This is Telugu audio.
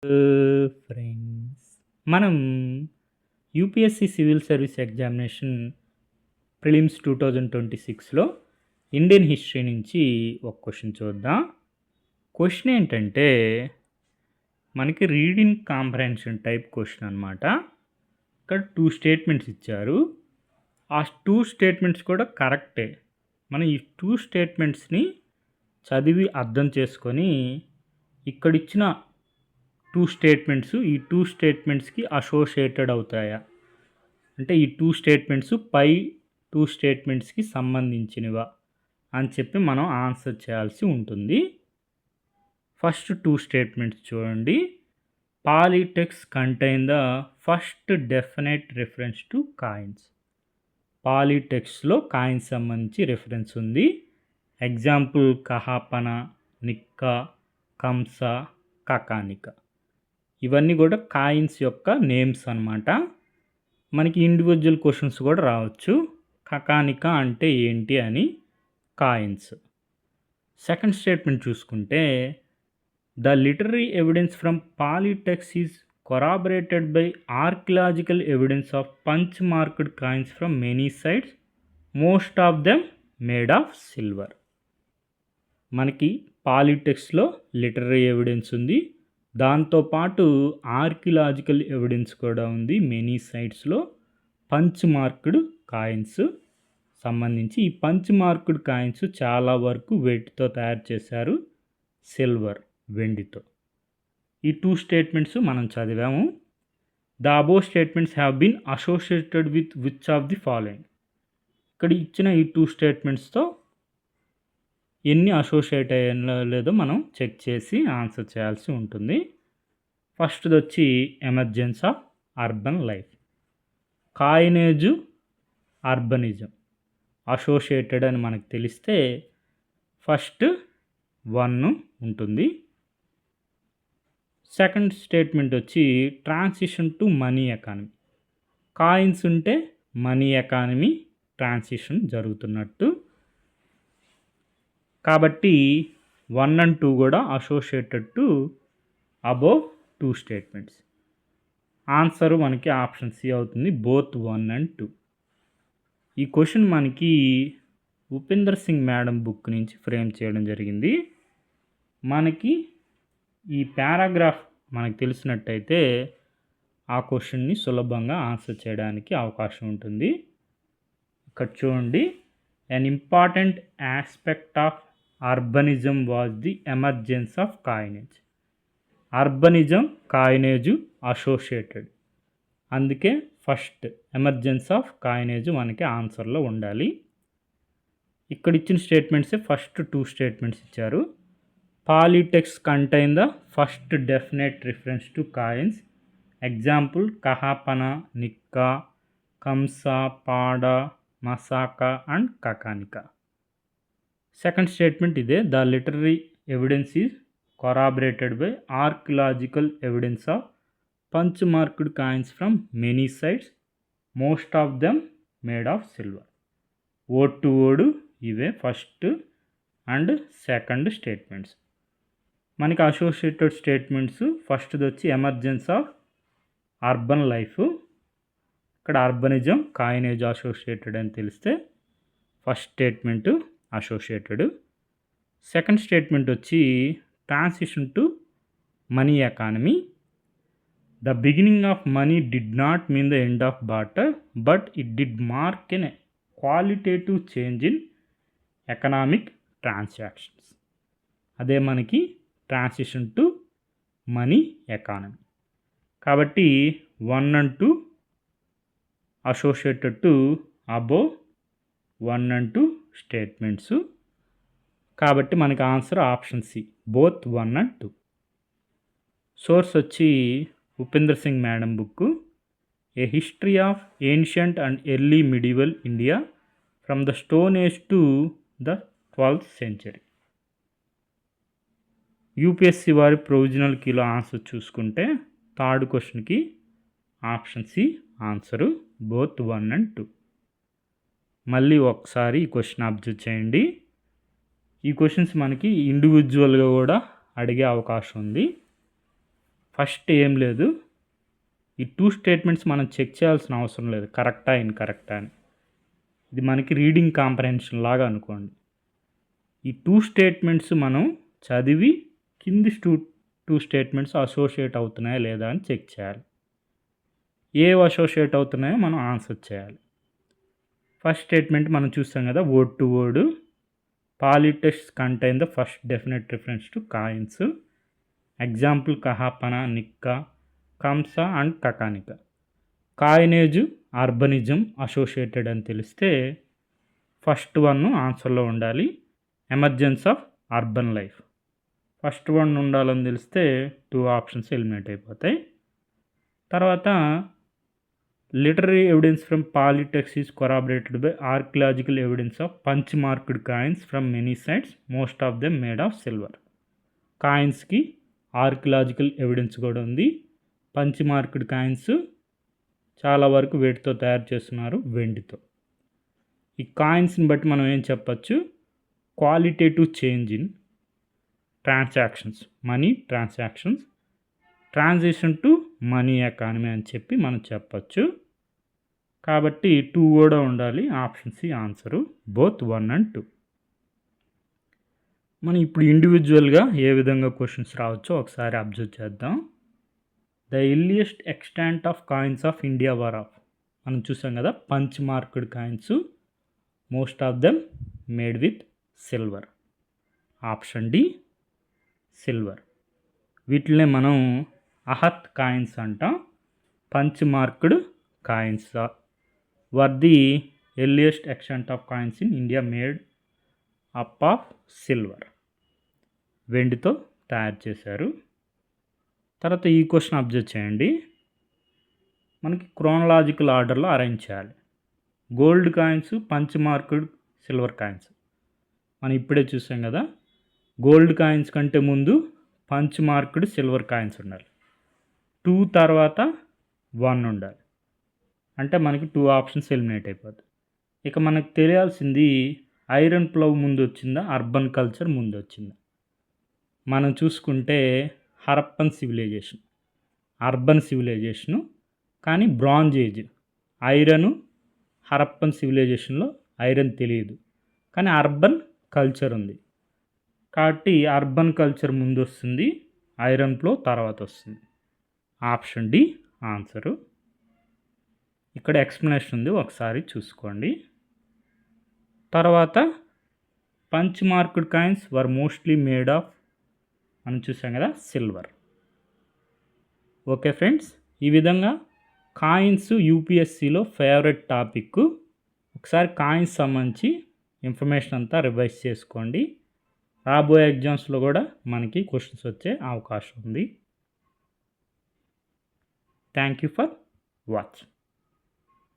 ఫ్రెండ్స్, మనం UPSC civil service examination prelims 2026లో ఇండియన్ హిస్టరీ నుంచి ఒక క్వశ్చన్ చూద్దాం. క్వశ్చన్ ఏంటంటే మనకి రీడింగ్ కాంప్రహెన్షన్ టైప్ క్వశ్చన్ అనమాట. ఇక్కడ 2 స్టేట్మెంట్స్ ఇచ్చారు. ఆ 2 స్టేట్మెంట్స్ కూడా కరెక్టే. మనం ఈ 2 స్టేట్మెంట్స్ని చదివి అర్థం చేసుకొని ఇక్కడిచ్చిన 2 స్టేట్మెంట్స్ ఈ 2 స్టేట్మెంట్స్కి అసోసియేటెడ్ అవుతాయా, అంటే ఈ 2 స్టేట్మెంట్స్ పై 2 స్టేట్మెంట్స్కి సంబంధించినవా అని చెప్పి మనం ఆన్సర్ చేయాల్సి ఉంటుంది. ఫస్ట్ 2 స్టేట్మెంట్స్ చూడండి. Pali texts contain the first definite reference to coins. పాలిటెక్స్లో కాయిన్స్ సంబంధించి రిఫరెన్స్ ఉంది. ఎగ్జాంపుల్ కహాపన, నిక్కా, కంస, కకానిక. ఇవన్నీ కూడా కాయిన్స్ యొక్క నేమ్స్ అన్నమాట. మనకి ఇండివిజువల్ క్వశ్చన్స్ కూడా రావచ్చు. కకానిక అంటే ఏంటి అని, కాయిన్స్. సెకండ్ స్టేట్మెంట్ చూసుకుంటే the literary evidence from Pali texts is corroborated by archaeological evidence of punch marked coins from many sites, most of them made of silver. మనకి పాలిటెక్స్లో లిటరరీ ఎవిడెన్స్ ఉంది, దాంతోపాటు ఆర్కియలాజికల్ ఎవిడెన్స్ కూడా ఉంది. మెనీ సైట్స్లో పంచ్ మార్క్డ్ కాయిన్స్ సంబంధించి, ఈ పంచ్ మార్క్డ్ కాయిన్స్ చాలా వరకు వెయిట్తో తయారు చేశారు, సిల్వర్, వెండితో. ఈ 2 స్టేట్మెంట్స్ మనం చదివాము. The above statements have been associated with which of the following. ఇక్కడ ఇచ్చిన ఈ 2 స్టేట్మెంట్స్తో ఎన్ని అసోసియేట్ అయ్యో లేదో మనం చెక్ చేసి ఆన్సర్ చేయాల్సి ఉంటుంది. ఫస్ట్ది వచ్చి emergence of urban life. Coinage, urbanism associated అని మనకు తెలిస్తే ఫస్ట్ 1 ఉంటుంది. సెకండ్ స్టేట్మెంట్ వచ్చి transition to money economy. Coins ఉంటే మనీ ఎకానమీ ట్రాన్సిషన్ జరుగుతున్నట్టు. కాబట్టి 1 and 2 కూడా associated to above 2 statements. Answer మనకి ఆప్షన్ సి అవుతుంది, బోత్ 1 and 2. ఈ క్వశ్చన్ మనకి ఉపేందర్ సింగ్ మేడం బుక్ నుంచి ఫ్రేమ్ చేయడం జరిగింది. మనకి ఈ పారాగ్రాఫ్ మనకు తెలిసినట్టయితే ఆ క్వశ్చన్ని సులభంగా ఆన్సర్ చేయడానికి అవకాశం ఉంటుంది. ఇక్కడ చూడండి, an important aspect of urbanism was the emergence of coinage. Urbanism, coinage associated, అందుకే ఫస్ట్ ఎమర్జెన్స్ ఆఫ్ కాయినేజ్ మనకి ఆన్సర్లో ఉండాలి. ఇక్కడ ఇచ్చిన స్టేట్మెంట్సే ఫస్ట్ 2 స్టేట్మెంట్స్ ఇచ్చారు. Pali texts contain the first definite reference to coins. Example కహాపన, నిక్కా, కంస, పాడ, మసాకా అండ్ కకానిక. సెకండ్ స్టేట్మెంట్ ఇదే, the literary evidence is corroborated by archaeological evidence of punch marked coins from many sites, most of them made of silver. Word to word ఇవే ఫస్ట్ అండ్ సెకండ్ స్టేట్మెంట్స్. మనకి అసోసియేటెడ్ స్టేట్మెంట్స్ ఫస్ట్ది వచ్చి ఎమర్జెన్స్ ఆఫ్ అర్బన్ లైఫ్. ఇక్కడ అర్బనిజం, కాయినేజ్ అసోసియేటెడ్ అని తెలిస్తే first statement associated. Second statement వచ్చి transition to money economy. The beginning of money did not mean the end of barter, but it did mark an qualitative change in economic transactions. అదే మనకి ట్రాన్సిషన్ టు మనీ ఎకానమీ. కాబట్టి 1 and 2 associated to above 1 and 2 statements. కాబట్టి మనకి answer option C, both 1 and 2. Source వచ్చి Upinder Singh madam book, a history of ancient and early medieval India from the stone age to the 12th century. UPSC వారి ప్రొవిజనల్ కీలో ఆన్సర్ చూసుకుంటే థర్డ్ క్వశ్చన్కి option C answer, both 1 and 2. మళ్ళీ ఒకసారి ఈ క్వశ్చన్ అబ్జర్వ్ చేయండి. ఈ క్వశ్చన్స్ మనకి ఇండివిజువల్గా కూడా అడిగే అవకాశం ఉంది. ఫస్ట్ ఏం లేదు, ఈ 2 స్టేట్మెంట్స్ మనం చెక్ చేయాల్సిన అవసరం లేదు కరెక్టా ఇన్కరెక్టా అని. ఇది మనకి రీడింగ్ కాంప్రహెన్షన్ లాగా అనుకోండి. ఈ 2 స్టేట్మెంట్స్ మనం చదివి కింది 2 స్టేట్మెంట్స్ అసోసియేట్ అవుతున్నాయా లేదా అని చెక్ చేయాలి. ఏవి అసోసియేట్ అవుతున్నాయో మనం ఆన్సర్ చేయాలి. ఫస్ట్ స్టేట్మెంట్ మనం చూస్తాం కదా, word to word Pali text contain the first definite reference to coins. Example kahapana, nikkha, kamsa and kakanika. Coinage urbanism associated అని తెలిస్తే ఫస్ట్ వన్ ఆన్సర్లో ఉండాలి. Emergence of urban life first one ఉండాలని తెలిస్తే 2 ఆప్షన్స్ ఎలిమినేట్ అయిపోతాయి. తర్వాత literary evidence from Pali text is corroborated by archaeological evidence of punch marked coins from many sites, most of them made of silver. కాయిన్స్కి ఆర్కియలాజికల్ ఎవిడెన్స్ కూడా ఉంది. పంచ్ మార్క్డ్ కాయిన్స్ చాలా వరకు వేటితో తయారు చేస్తున్నారు, వెండితో. ఈ కాయిన్స్ని బట్టి మనం ఏం చెప్పచ్చు, qualitative change in transactions, money transactions, transition to money economy అని చెప్పి మనం చెప్పచ్చు. కాబట్టి 2 కూడా ఉండాలి. Option C answer, both 1 and 2. మనం ఇప్పుడు ఇండివిజువల్గా ఏ విధంగా క్వశ్చన్స్ రావచ్చో ఒకసారి అబ్జర్వ్ చేద్దాం. The earliest extant of coins of India were of. మనం చూసాం కదా, punch marked coins, most of them made with silver. Option D silver. వీటినే మనం అహత్ కాయిన్స్ అంటాం. Punch marked coins were the earliest extant of coins in India made up of silver. వెండితో తయారు చేశారు. తర్వాత ఈ క్వశ్చన్ అబ్జర్వ్ చేయండి. మనకి క్రోనలాజికల్ ఆర్డర్లో అరేంజ్ చేయాలి. Gold coins, punch marked silver coins. మనం ఇప్పుడే చూసాం కదా, గోల్డ్ కాయిన్స్ కంటే ముందు పంచ్ మార్క్డ్ సిల్వర్ కాయిన్స్ ఉండాలి. 2 తర్వాత 1 ఉండాలి. అంటే మనకి 2 ఆప్షన్స్ ఎలిమినేట్ అయిపోతాయి. ఇక మనకు తెలియాల్సింది ఐరన్ ప్లవ్ ముందు వచ్చిందా, అర్బన్ కల్చర్ ముందు వచ్చిందా. మనం చూసుకుంటే హరప్పన్ సివిలైజేషన్ అర్బన్ సివిలైజేషను, కానీ బ్రాంజ్ ఏజ్ ఐరన్. హరప్పన్ సివిలైజేషన్లో ఐరన్ తెలియదు, కానీ అర్బన్ కల్చర్ ఉంది. కాబట్టి అర్బన్ కల్చర్ ముందు వస్తుంది, ఐరన్ ఫ్లో తర్వాత వస్తుంది. Option D answer. ఇక్కడ ఎక్స్ప్లెనేషన్ ఉంది, ఒకసారి చూసుకోండి. తర్వాత punch marked coins were mostly made of, మనం చూసాం కదా, సిల్వర్. ఓకే ఫ్రెండ్స్, ఈ విధంగా కాయిన్స్ యూపీఎస్సిలో ఫేవరెట్ టాపిక్. ఒకసారి కాయిన్స్ సంబంధించి ఇన్ఫర్మేషన్ అంతా రివైజ్ చేసుకోండి. రాబోయే ఎగ్జామ్స్లో కూడా మనకి క్వశ్చన్స్ వచ్చే అవకాశం ఉంది. Thank you for watching.